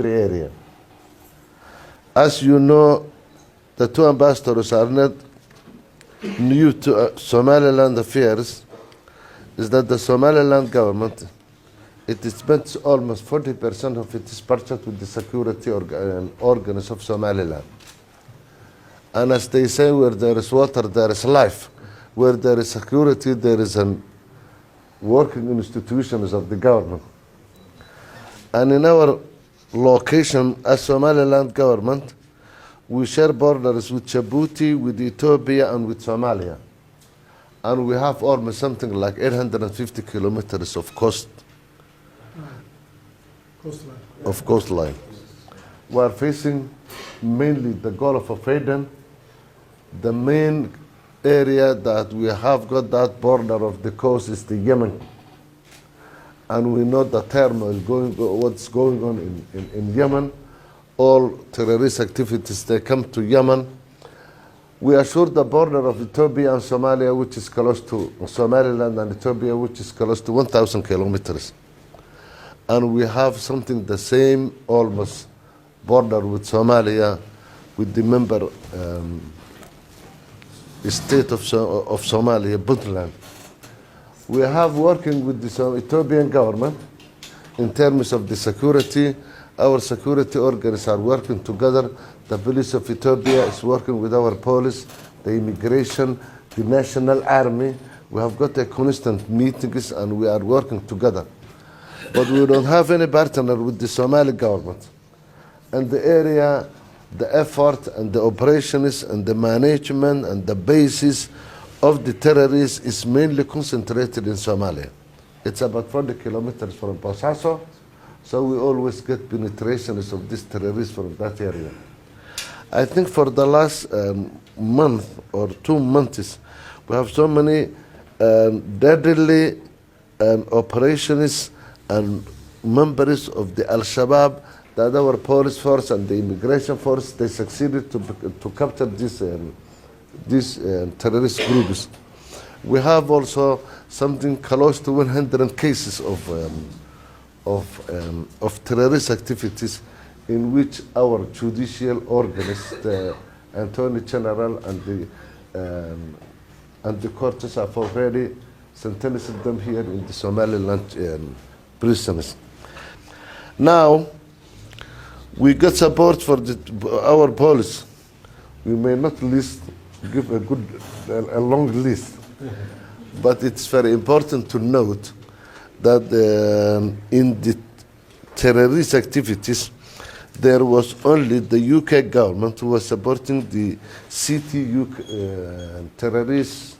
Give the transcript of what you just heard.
area. As you know, the two ambassadors are not new to Somaliland affairs. Is that the Somaliland government, it spends almost 40% of its budget with the security organs of Somaliland. And as they say, where there is water, there is life. Where there is security, there is an working institutions of the government. And in our location as Somaliland government, we share borders with Djibouti, with Ethiopia, and with Somalia. And we have almost something like 850 kilometers of coastline. We are facing mainly the Gulf of Aden. The main area that we have got that border of the coast is the Yemen. And we know the turmoil what's going on in Yemen. All terrorist activities, they come to Yemen. We assure the border of Ethiopia and Somalia, which is close to Somaliland and Ethiopia, which is close to 1,000 kilometers. And we have something the same almost border with Somalia, with the member state of Somalia, Puntland. We have working with the Ethiopian government in terms of the security. Our security organs are working together. The police of Ethiopia is working with our police, the immigration, the national army. We have got a constant meetings and we are working together. But we don't have any partner with the Somali government. And the area, the effort and the operations and the management and the basis of the terrorists is mainly concentrated in Somalia. It's about 40 kilometers from Bosaso, so we always get penetrations of these terrorists from that area. I think for the last month or 2 months, we have so many deadly operations and members of the Al-Shabaab that our police force and the immigration force, they succeeded to capture these terrorist groups. We have also something close to 100 cases of terrorist activities in which our judicial organs, the Attorney General and the courts have already sentenced them here in the Somaliland prisons. Now, we get support for our police. We may not give a long list, but it's very important to note that in the terrorist activities, there was only the UK government who was supporting the CTU terrorist